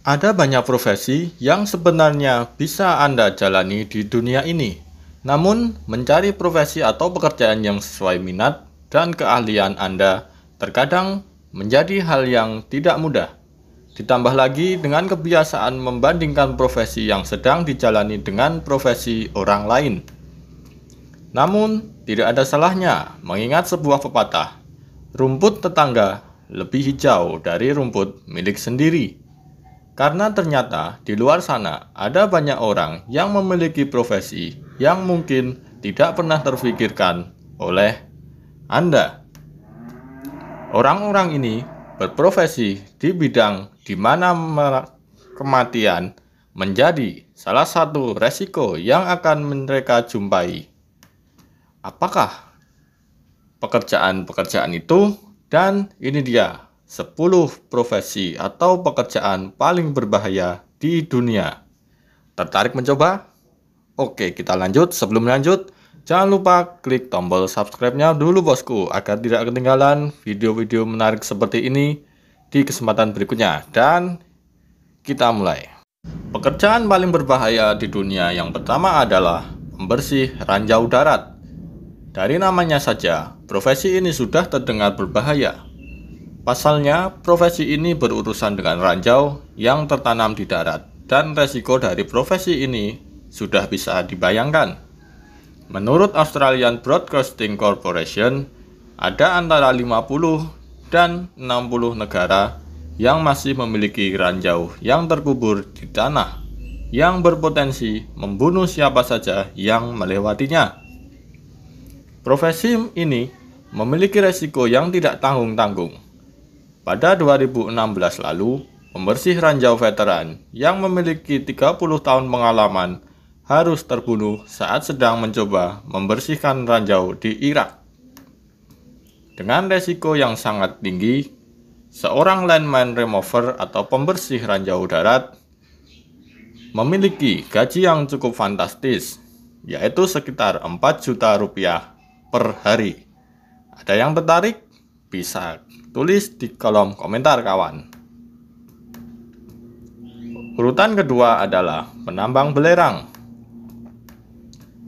Ada banyak profesi yang sebenarnya bisa Anda jalani di dunia ini. Namun, mencari profesi atau pekerjaan yang sesuai minat dan keahlian Anda terkadang menjadi hal yang tidak mudah. Ditambah lagi dengan kebiasaan membandingkan profesi yang sedang dijalani dengan profesi orang lain. Namun, tidak ada salahnya mengingat sebuah pepatah, rumput tetangga lebih hijau dari rumput milik sendiri. Karena ternyata di luar sana ada banyak orang yang memiliki profesi yang mungkin tidak pernah terfikirkan oleh Anda. Orang-orang ini berprofesi di bidang di mana kematian menjadi salah satu resiko yang akan mereka jumpai. Apakah pekerjaan-pekerjaan itu? Dan ini dia 10 profesi atau pekerjaan paling berbahaya di dunia. Tertarik mencoba? Oke, kita lanjut. Sebelum lanjut, jangan lupa klik tombol subscribe-nya dulu bosku, agar tidak ketinggalan video-video menarik seperti ini di kesempatan berikutnya. Dan kita mulai. Pekerjaan paling berbahaya di dunia yang pertama adalah pembersih ranjau darat. Dari namanya saja, profesi ini sudah terdengar berbahaya. Pasalnya, profesi ini berurusan dengan ranjau yang tertanam di darat, dan resiko dari profesi ini sudah bisa dibayangkan. Menurut Australian Broadcasting Corporation, ada antara 50 dan 60 negara yang masih memiliki ranjau yang terkubur di tanah, yang berpotensi membunuh siapa saja yang melewatinya. Profesi ini memiliki resiko yang tidak tanggung-tanggung. Pada 2016 lalu, pembersih ranjau veteran yang memiliki 30 tahun pengalaman harus terbunuh saat sedang mencoba membersihkan ranjau di Irak. Dengan resiko yang sangat tinggi, seorang landmine remover atau pembersih ranjau darat memiliki gaji yang cukup fantastis, yaitu sekitar 4 juta rupiah per hari. Ada yang tertarik? Bisa tulis di kolom komentar kawan. Urutan kedua adalah penambang belerang.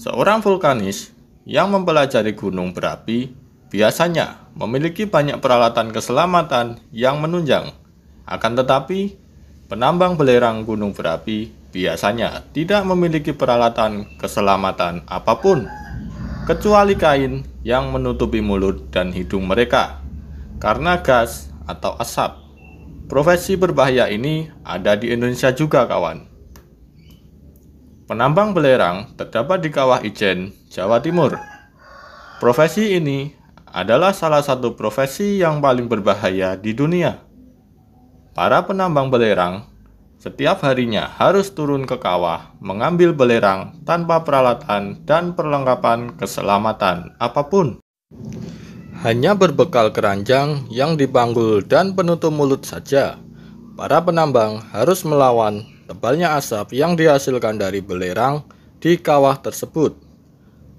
Seorang vulkanis yang mempelajari gunung berapi biasanya memiliki banyak peralatan keselamatan yang menunjang. Akan tetapi, penambang belerang gunung berapi biasanya tidak memiliki peralatan keselamatan apapun, kecuali kain yang menutupi mulut dan hidung mereka karena gas atau asap. Profesi berbahaya ini ada di Indonesia juga kawan. Penambang belerang terdapat di Kawah Ijen, Jawa Timur. Profesi ini adalah salah satu profesi yang paling berbahaya di dunia. Para penambang belerang setiap harinya harus turun ke kawah mengambil belerang tanpa peralatan dan perlengkapan keselamatan apapun. Hanya berbekal keranjang yang dipanggul dan penutup mulut saja, para penambang harus melawan tebalnya asap yang dihasilkan dari belerang di kawah tersebut.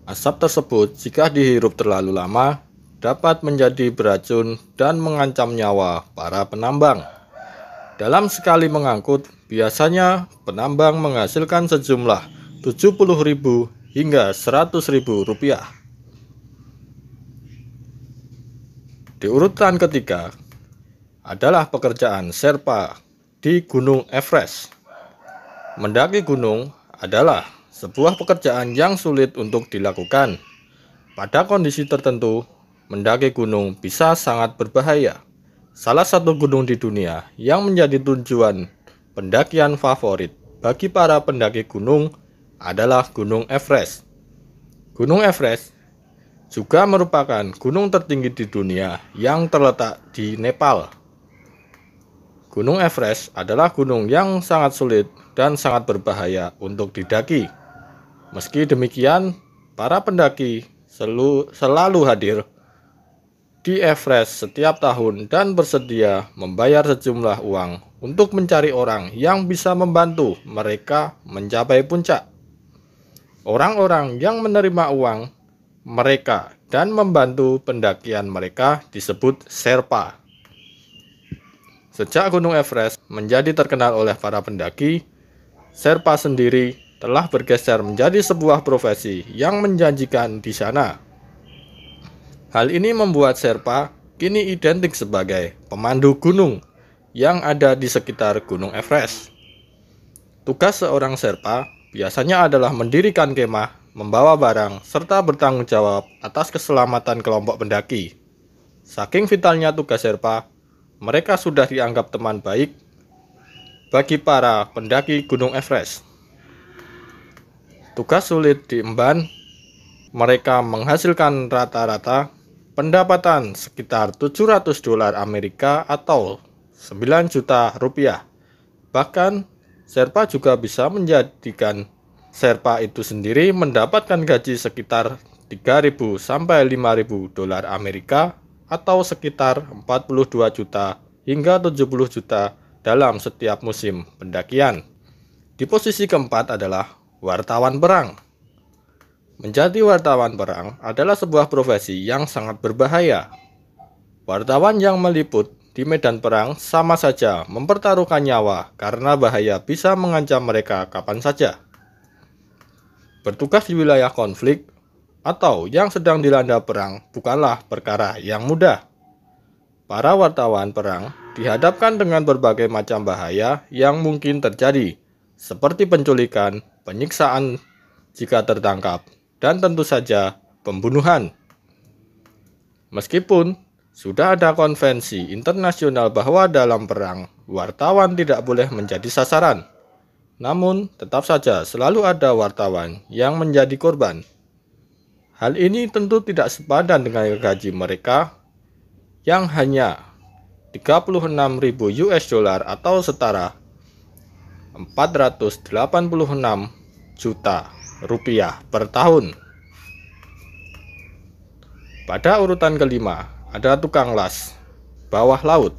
Asap tersebut jika dihirup terlalu lama dapat menjadi beracun dan mengancam nyawa para penambang. Dalam sekali mengangkut, biasanya penambang menghasilkan sejumlah 70.000 hingga 100.000 rupiah. Di urutan ketiga adalah pekerjaan Sherpa di Gunung Everest. Mendaki gunung adalah sebuah pekerjaan yang sulit untuk dilakukan. Pada kondisi tertentu, mendaki gunung bisa sangat berbahaya. Salah satu gunung di dunia yang menjadi tujuan pendakian favorit bagi para pendaki gunung adalah Gunung Everest. Gunung Everest juga merupakan gunung tertinggi di dunia yang terletak di Nepal. Gunung Everest adalah gunung yang sangat sulit dan sangat berbahaya untuk didaki. Meski demikian, para pendaki selalu hadir di Everest setiap tahun dan bersedia membayar sejumlah uang untuk mencari orang yang bisa membantu mereka mencapai puncak. Orang-orang yang menerima uang mereka dan membantu pendakian mereka disebut Sherpa. Sejak Gunung Everest menjadi terkenal oleh para pendaki, Sherpa sendiri telah bergeser menjadi sebuah profesi yang menjanjikan di sana. Hal ini membuat Sherpa kini identik sebagai pemandu gunung yang ada di sekitar Gunung Everest. Tugas seorang Sherpa biasanya adalah mendirikan kemah, membawa barang, serta bertanggung jawab atas keselamatan kelompok pendaki. Saking vitalnya tugas Sherpa, mereka sudah dianggap teman baik bagi para pendaki Gunung Everest. Tugas sulit diemban, mereka menghasilkan rata-rata pendapatan sekitar $700 Amerika atau 9 juta rupiah. Bahkan Sherpa juga bisa menjadikan Sherpa itu sendiri mendapatkan gaji sekitar 3.000 sampai 5.000 dolar Amerika atau sekitar 42 juta hingga 70 juta dalam setiap musim pendakian. Di posisi keempat adalah wartawan perang. Menjadi wartawan perang adalah sebuah profesi yang sangat berbahaya. Wartawan yang meliput di medan perang sama saja mempertaruhkan nyawa karena bahaya bisa mengancam mereka kapan saja. Bertugas di wilayah konflik atau yang sedang dilanda perang bukanlah perkara yang mudah. Para wartawan perang dihadapkan dengan berbagai macam bahaya yang mungkin terjadi, seperti penculikan, penyiksaan jika tertangkap, dan tentu saja pembunuhan. Meskipun sudah ada konvensi internasional bahwa dalam perang, wartawan tidak boleh menjadi sasaran, namun tetap saja selalu ada wartawan yang menjadi korban. Hal ini tentu tidak sepadan dengan gaji mereka yang hanya 36.000 US dollar atau setara 486 juta rupiah per tahun. Pada urutan kelima ada tukang las bawah laut.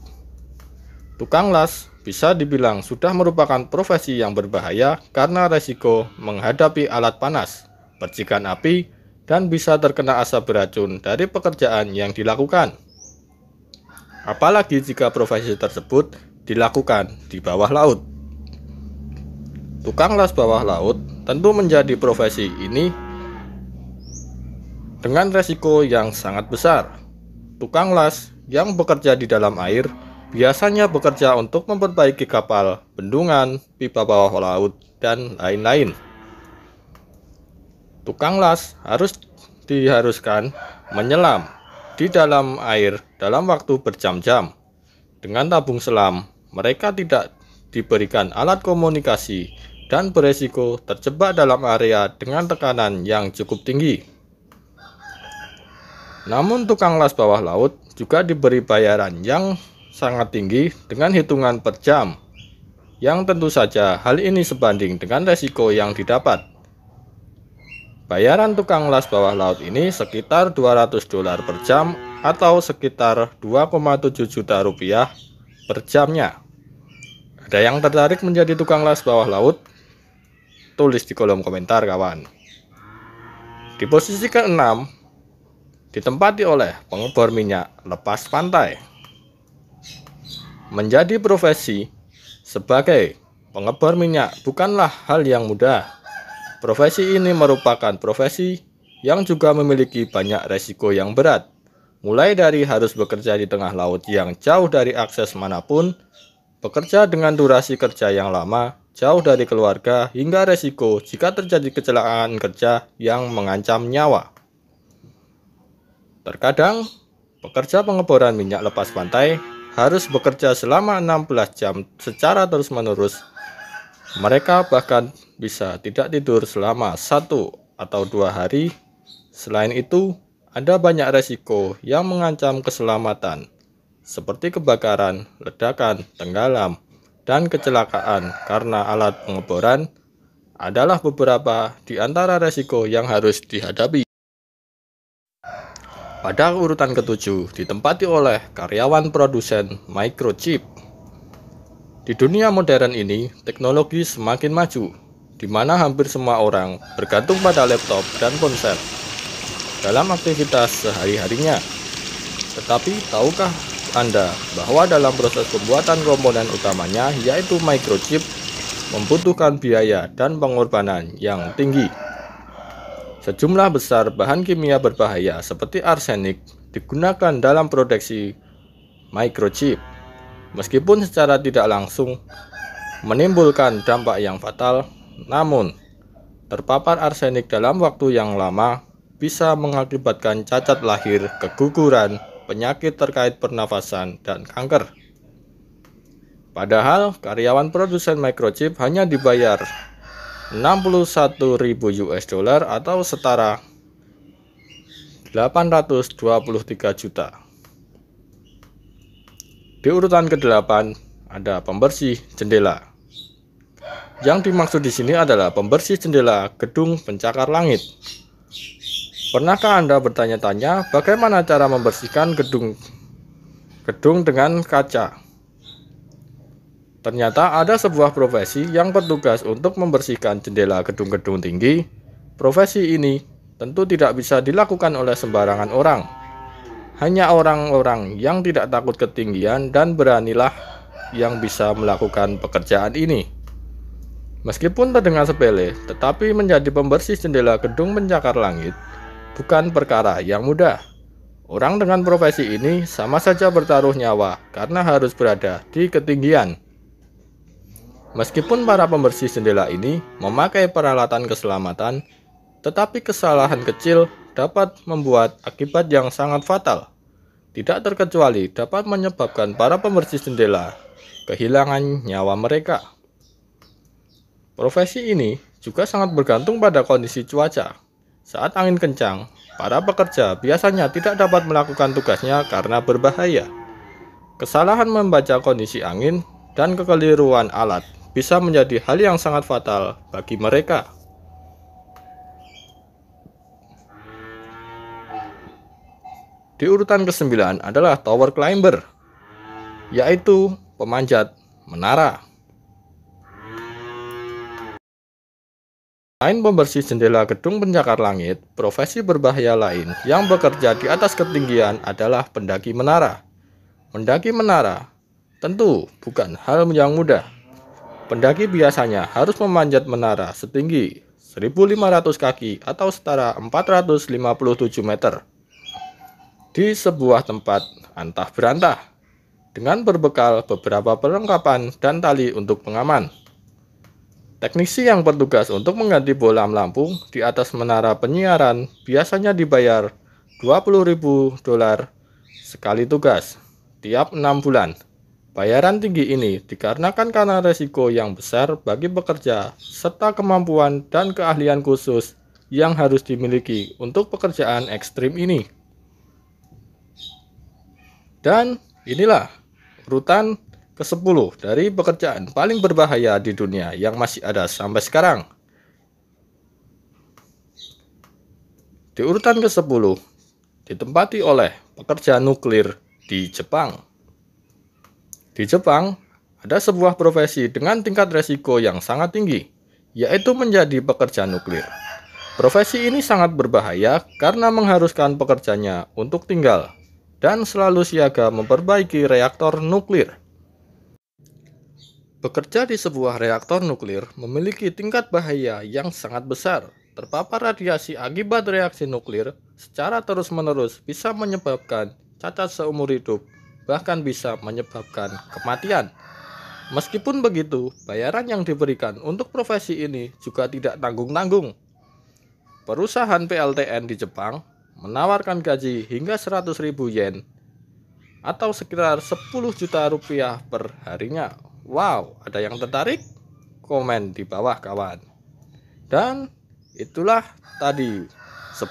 Tukang las bisa dibilang sudah merupakan profesi yang berbahaya karena resiko menghadapi alat panas, percikan api, dan bisa terkena asap beracun dari pekerjaan yang dilakukan. Apalagi jika profesi tersebut dilakukan di bawah laut. Tukang las bawah laut tentu menjadi profesi ini dengan resiko yang sangat besar. Tukang las yang bekerja di dalam air biasanya bekerja untuk memperbaiki kapal, bendungan, pipa bawah laut, dan lain-lain. Tukang las diharuskan menyelam di dalam air dalam waktu berjam-jam. Dengan tabung selam, mereka tidak diberikan alat komunikasi dan beresiko terjebak dalam area dengan tekanan yang cukup tinggi. Namun tukang las bawah laut juga diberi bayaran yang sangat tinggi dengan hitungan per jam, yang tentu saja hal ini sebanding dengan resiko yang didapat. Bayaran tukang las bawah laut ini sekitar $200 per jam atau sekitar 2,7 juta rupiah per jamnya. Ada yang tertarik menjadi tukang las bawah laut? Tulis di kolom komentar kawan. Di posisi ke-6 ditempati oleh pengebor minyak lepas pantai. Menjadi profesi sebagai pengebor minyak bukanlah hal yang mudah. Profesi ini merupakan profesi yang juga memiliki banyak resiko yang berat, mulai dari harus bekerja di tengah laut yang jauh dari akses manapun, bekerja dengan durasi kerja yang lama, jauh dari keluarga, hingga resiko jika terjadi kecelakaan kerja yang mengancam nyawa. Terkadang, pekerja pengeboran minyak lepas pantai harus bekerja selama 16 jam secara terus-menerus. Mereka bahkan bisa tidak tidur selama 1 atau 2 hari. Selain itu, ada banyak resiko yang mengancam keselamatan, seperti kebakaran, ledakan, tenggelam, dan kecelakaan karena alat pengeboran adalah beberapa di antara resiko yang harus dihadapi. Pada urutan ke-7 ditempati oleh karyawan produsen microchip. Di dunia modern ini, teknologi semakin maju, di mana hampir semua orang bergantung pada laptop dan ponsel dalam aktivitas sehari-harinya. Tetapi tahukah Anda bahwa dalam proses pembuatan komponen utamanya, yaitu microchip, membutuhkan biaya dan pengorbanan yang tinggi. Sejumlah besar bahan kimia berbahaya seperti arsenik digunakan dalam produksi microchip. Meskipun secara tidak langsung menimbulkan dampak yang fatal, namun terpapar arsenik dalam waktu yang lama bisa mengakibatkan cacat lahir, keguguran, penyakit terkait pernafasan, dan kanker. Padahal karyawan produsen microchip hanya dibayar 61.000 US dollar atau setara 823 juta. Di urutan ke-8 ada pembersih jendela. Yang dimaksud di sini adalah pembersih jendela gedung pencakar langit. Pernahkah Anda bertanya-tanya bagaimana cara membersihkan gedung dengan kaca? Ternyata ada sebuah profesi yang bertugas untuk membersihkan jendela gedung-gedung tinggi. Profesi ini tentu tidak bisa dilakukan oleh sembarangan orang. Hanya orang-orang yang tidak takut ketinggian dan beranilah yang bisa melakukan pekerjaan ini. Meskipun terdengar sepele, tetapi menjadi pembersih jendela gedung pencakar langit bukan perkara yang mudah. Orang dengan profesi ini sama saja bertaruh nyawa karena harus berada di ketinggian. Meskipun para pembersih jendela ini memakai peralatan keselamatan, tetapi kesalahan kecil dapat membuat akibat yang sangat fatal. Tidak terkecuali dapat menyebabkan para pembersih jendela kehilangan nyawa mereka. Profesi ini juga sangat bergantung pada kondisi cuaca. Saat angin kencang, para pekerja biasanya tidak dapat melakukan tugasnya karena berbahaya. Kesalahan membaca kondisi angin dan kekeliruan alat bisa menjadi hal yang sangat fatal bagi mereka. Di urutan ke-9 adalah tower climber, yaitu pemanjat menara. Selain pembersih jendela gedung pencakar langit, profesi berbahaya lain yang bekerja di atas ketinggian adalah pendaki menara. Mendaki menara tentu bukan hal yang mudah. Pendaki biasanya harus memanjat menara setinggi 1.500 kaki atau setara 457 meter di sebuah tempat antah berantah dengan berbekal beberapa perlengkapan dan tali untuk pengaman. Teknisi yang bertugas untuk mengganti bohlam lampu di atas menara penyiaran biasanya dibayar 20.000 dolar sekali tugas tiap 6 bulan. Bayaran tinggi ini dikarenakan karena resiko yang besar bagi pekerja serta kemampuan dan keahlian khusus yang harus dimiliki untuk pekerjaan ekstrim ini. Dan inilah urutan ke-10 dari pekerjaan paling berbahaya di dunia yang masih ada sampai sekarang. Di urutan ke-10 ditempati oleh pekerja nuklir di Jepang. Di Jepang, ada sebuah profesi dengan tingkat resiko yang sangat tinggi, yaitu menjadi pekerja nuklir. Profesi ini sangat berbahaya karena mengharuskan pekerjanya untuk tinggal dan selalu siaga memperbaiki reaktor nuklir. Bekerja di sebuah reaktor nuklir memiliki tingkat bahaya yang sangat besar. Terpapar radiasi akibat reaksi nuklir secara terus-menerus bisa menyebabkan cacat seumur hidup, bahkan bisa menyebabkan kematian. Meskipun begitu, bayaran yang diberikan untuk profesi ini juga tidak tanggung-tanggung. Perusahaan PLTN di Jepang menawarkan gaji hingga 100.000 yen atau sekitar 10 juta rupiah per harinya. Wow, ada yang tertarik? Komen di bawah kawan. Dan itulah tadi 10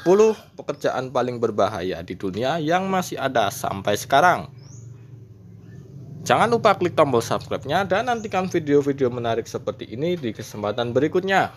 pekerjaan paling berbahaya di dunia yang masih ada sampai sekarang. Jangan lupa klik tombol subscribe-nya dan nantikan video-video menarik seperti ini di kesempatan berikutnya.